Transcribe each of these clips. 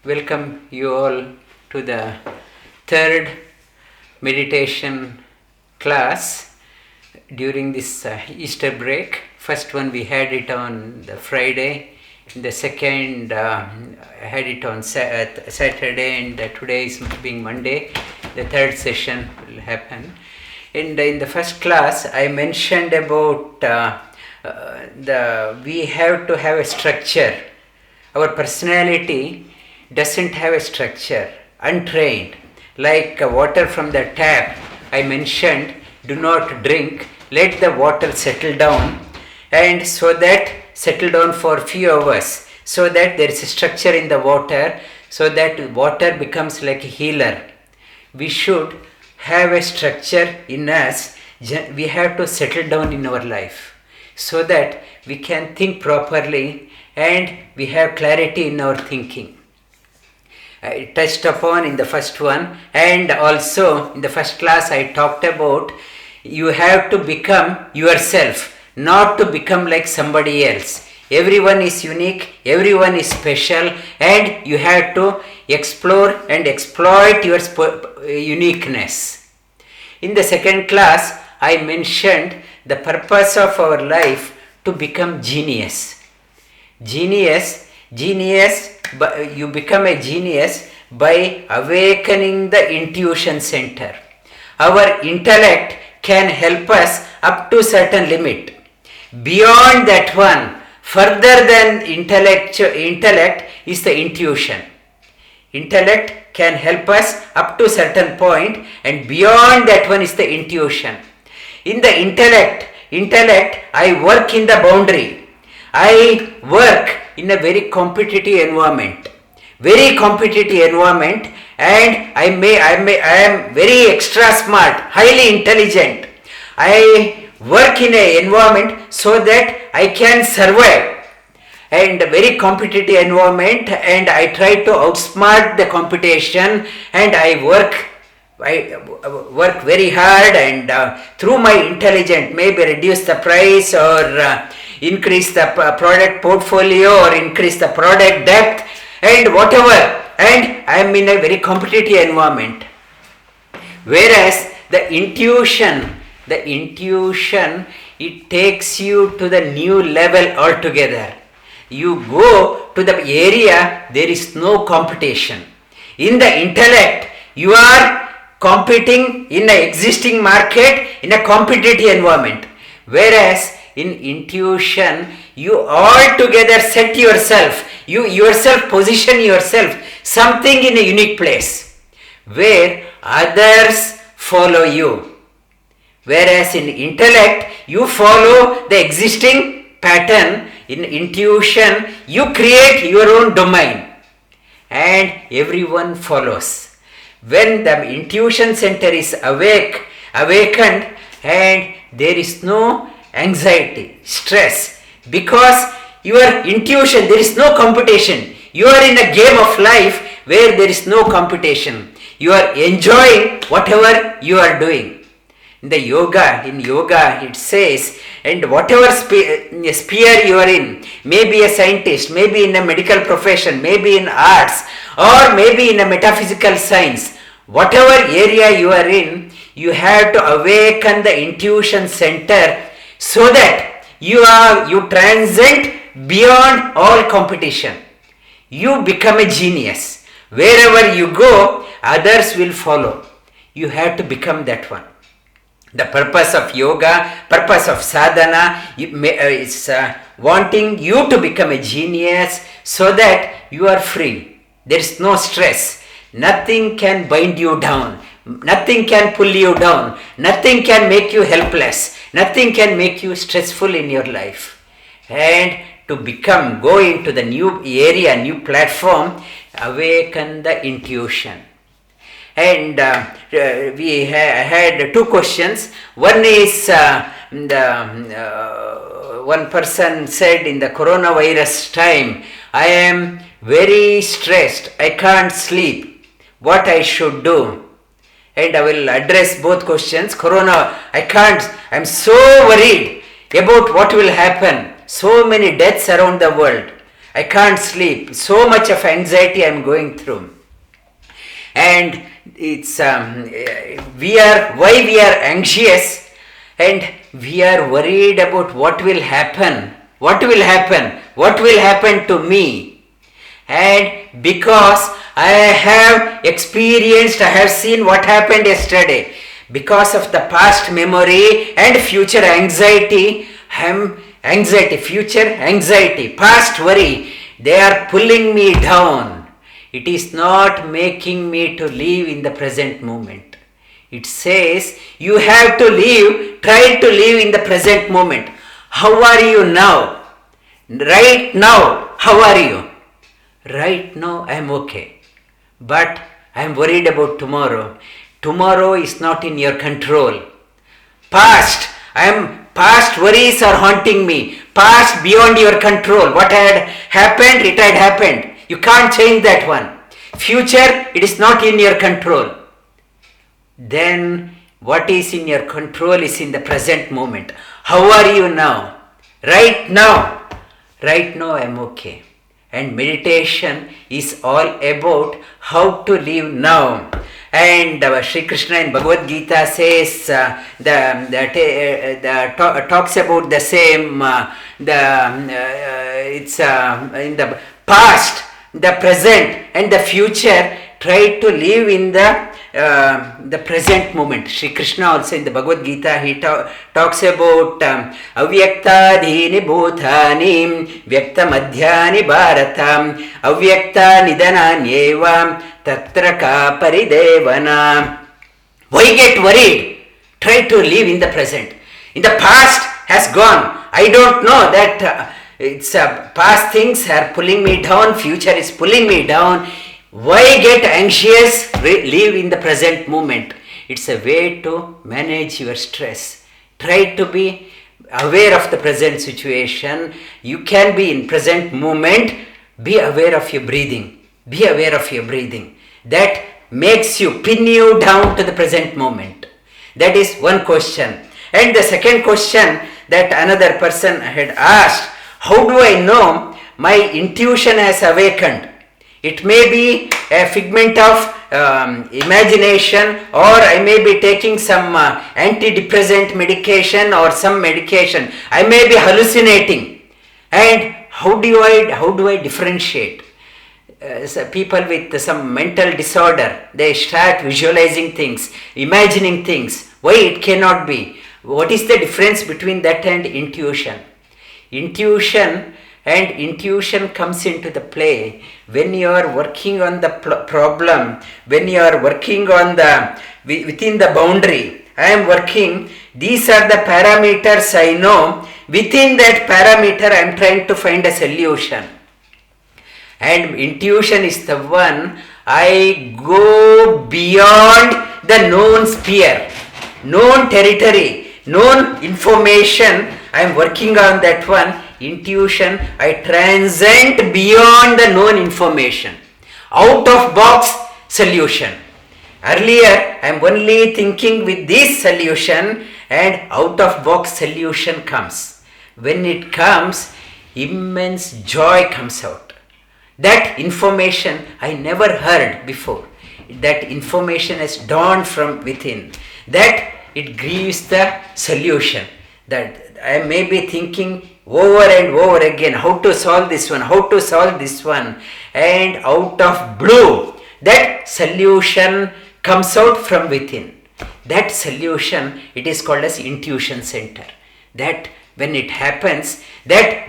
Welcome you all to the third meditation class during this Easter break. First one we had it on the Friday, the second had it on Saturday, and today is being Monday. The third session will happen. And in the first class I mentioned about we have to have a structure. Our personality doesn't have a structure, untrained, like water from the tap. I mentioned, do not drink, let the water settle down, and so that settle down for a few hours, so that there is a structure in the water, so that water becomes like a healer. We should have a structure in us. We have to settle down in our life so that we can think properly and we have clarity in our thinking. I touched upon in the first one, and also in the first class I talked about you have to become yourself, not to become like somebody else. Everyone is unique, everyone is special, and you have to explore and exploit your uniqueness. In the second class I mentioned the purpose of our life to become genius. You become a genius by awakening the intuition center. Our intellect can help us up to certain limit. Beyond that one, further than intellect is the intuition. Intellect can help us up to certain point, and beyond that one is the intuition. In the intellect, I work in the boundary. I work in a very competitive environment, and I am very extra smart, highly intelligent. I work in an environment so that I can survive, and a very competitive environment, and I try to outsmart the competition, and I work very hard, and through my intelligence maybe reduce the price or increase the product portfolio or increase the product depth and whatever, and I am in a very competitive environment. Whereas the intuition, it takes you to the new level altogether. You go to the area there is no competition. In the intellect, you are competing in an existing market in a competitive environment. Whereas in intuition, you altogether set yourself, you yourself position yourself something in a unique place where others follow you. Whereas in intellect, you follow the existing pattern. In intuition, you create your own domain and everyone follows. When the intuition center is awakened, and there is no anxiety, stress, because your intuition, there is no competition. You are in a game of life where there is no competition. You are enjoying whatever you are doing. In yoga it says, and whatever sphere you are in, maybe a scientist, maybe in a medical profession, maybe in arts, or maybe in a metaphysical science, whatever area you are in, you have to awaken the intuition center so that you transcend beyond all competition. You become a genius. Wherever you go, others will follow. You have to become that one. The purpose of yoga, purpose of sadhana is wanting you to become a genius so that you are free. There is no stress. Nothing can bind you down. Nothing can pull you down. Nothing can make you helpless. Nothing can make you stressful in your life. And to go into the new area, new platform, awaken the intuition. And we had two questions. One is one person said, in the coronavirus time, I am very stressed. I can't sleep. What I should do? And I will address both questions. I'm so worried about what will happen. So many deaths around the world. I can't sleep. So much of anxiety I'm going through. And it's why we are anxious, and we are worried about what will happen to me. And because I have seen what happened yesterday, because of the past memory and future anxiety, future anxiety, past worry, they are pulling me down. It is not making me to live in the present moment. It says you have to try to live in the present moment. How are you now? Right now, how are you? Right now, I am okay. But I am worried about tomorrow. Tomorrow is not in your control. Past worries are haunting me. Past beyond your control. What had happened, it had happened. You can't change that one. Future, it is not in your control. Then what is in your control is in the present moment. How are you now? Right now I am okay. And meditation is all about how to live now. And Sri Krishna in Bhagavad Gita says, talks about the same, it's in the past, the present and the future. Try to live in the present moment. Sri Krishna also in the Bhagavad Gita, he talks about avyaktadhini bhutani vyakta madhyani bharatam avyakta nidananyeva tatra ka paridevana. Why get worried? Try to live in the present. In the past has gone. I don't know that it's past things are pulling me down, future is pulling me down. Why get anxious? Live in the present moment. It's a way to manage your stress. Try to be aware of the present situation. You can be in present moment. Be aware of your breathing. Be aware of your breathing. That makes you pin you down to the present moment. That is one question. And the second question that another person had asked, how do I know my intuition has awakened? It may be a figment of imagination, or I may be taking some antidepressant medication or some medication. I may be hallucinating. And how do I differentiate? So people with some mental disorder, they start visualizing things, imagining things. Why it cannot be? What is the difference between that and intuition? Intuition comes into the play when you are working on the problem, when you are working on within the boundary. I am working, these are the parameters I know. Within that parameter I am trying to find a solution. And intuition is the one, I go beyond the known sphere, known territory, known information. I am working on that one. Intuition, I transcend beyond the known information. Out of box solution. Earlier, I am only thinking with this solution, and out of box solution comes. When it comes, immense joy comes out. That information I never heard before. That information has dawned from within. That it gives the solution. That I may be thinking over and over again, how to solve this one, and out of blue, that solution comes out from within. That solution, it is called as intuition center. That when it happens, that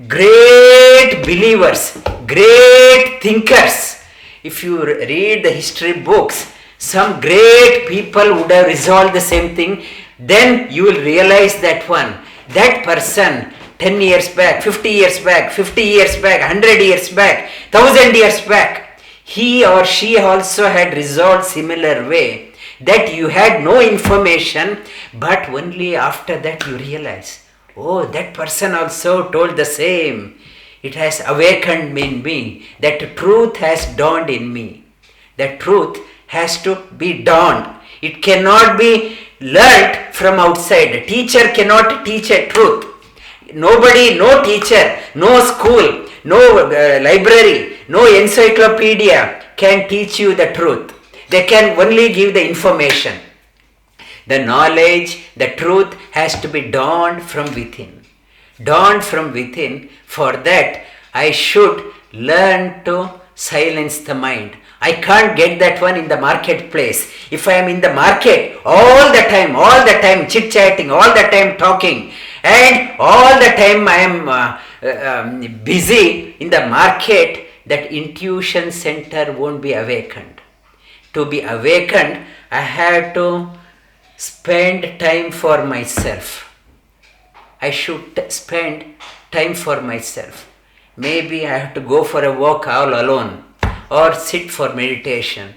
great believers, great thinkers, if you read the history books, some great people would have resolved the same thing. Then you will realize that person 10 years back, 50 years back, 100 years back, 1000 years back, he or she also had resolved similar way. That you had no information, but only after that you realize, oh, that person also told the same. It has awakened in me. That truth has dawned in me. That truth has to be dawned. It cannot be learnt from outside. A teacher cannot teach a truth. nobody, no teacher, no school, no library, no encyclopedia can teach you the truth. They can only give the information. The knowledge, the truth has to be dawned from within. Dawned from within. For that, I should learn to silence the mind. I can't get that one in the marketplace. If I am in the market all the time chit-chatting, all the time talking, and all the time I am busy in the market, that intuition center won't be awakened. To be awakened, I have to spend time for myself. I should spend time for myself. Maybe I have to go for a walk all alone or sit for meditation.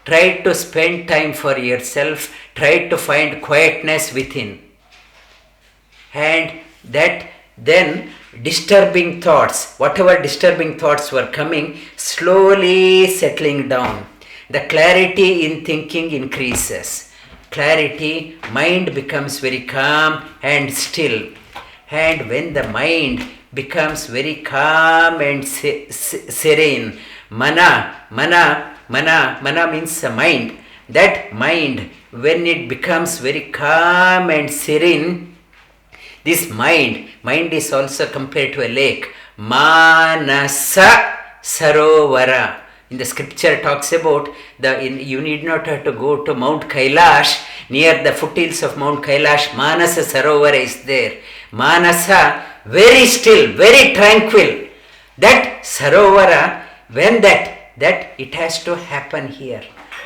Try to spend time for yourself. Try to find quietness within. And that then disturbing thoughts, whatever disturbing thoughts were coming, slowly settling down. The clarity in thinking increases. Clarity, mind becomes very calm and still. And when the mind becomes very calm and serene, mana means mind. That mind, when it becomes very calm and serene, this mind is also compared to a lake. Manasa Sarovara. In the scripture talks about you need not have to go to Mount Kailash. Near the foothills of Mount Kailash, Manasa Sarovara is there. Manasa, very still, very tranquil. That Sarovara, when that it has to happen here.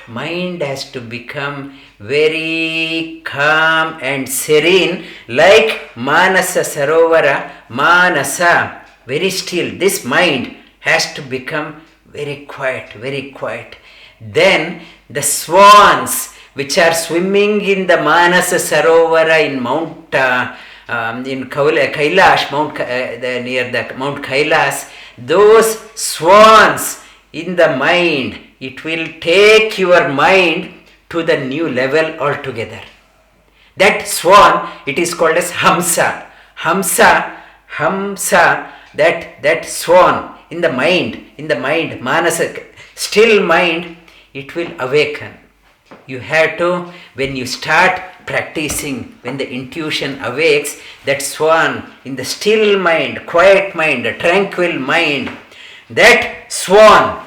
Mind has to become very calm and serene, like Manasa Sarovara. Manasa, very still. This mind has to become very quiet, very quiet. Then the swans which are swimming in the Manasa Sarovara in Mount Kailash, near the Mount Kailash, those swans in the mind, it will take your mind to the new level altogether. That swan, it is called as Hamsa. Hamsa, that swan in the mind, Manasa, still mind, it will awaken. You have to, when you start practicing, when the intuition awakes, that swan in the still mind, quiet mind, the tranquil mind, that swan,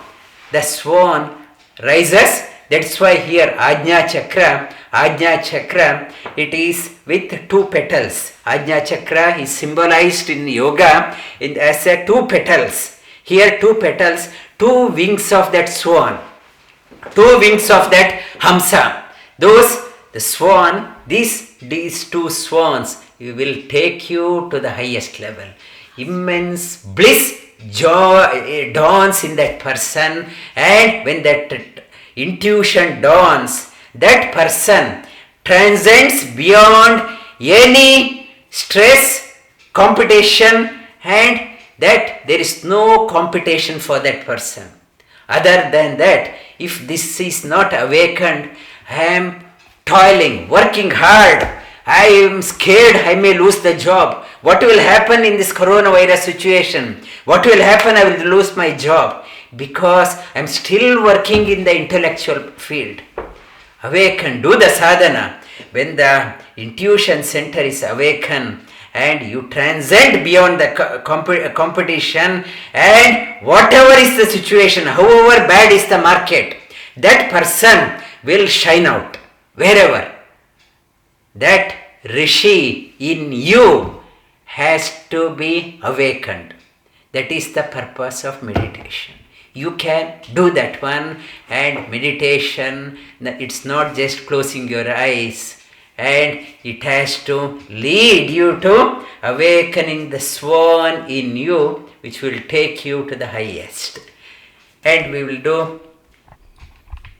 the swan rises. That's why here Ajna Chakra, it is with two petals. Ajna Chakra is symbolized in yoga as a two petals. Here two petals, two wings of that swan, two wings of that Hamsa. The swan, these two swans will take you to the highest level. Immense bliss, joy dawns in that person, and when that intuition dawns, that person transcends beyond any stress, competition, and that there is no competition for that person. Other than that, if this is not awakened, I am toiling, working hard, I am scared I may lose the job. What will happen in this coronavirus situation? What will happen? I will lose my job because I am still working in the intellectual field. Awaken, do the sadhana. When the intuition center is awakened and you transcend beyond the competition, and whatever is the situation, however bad is the market, that person will shine out wherever. That Rishi in you has to be awakened. That is the purpose of meditation. You can do that one, and meditation, it's not just closing your eyes, and it has to lead you to awakening the swan in you, which will take you to the highest. And we will do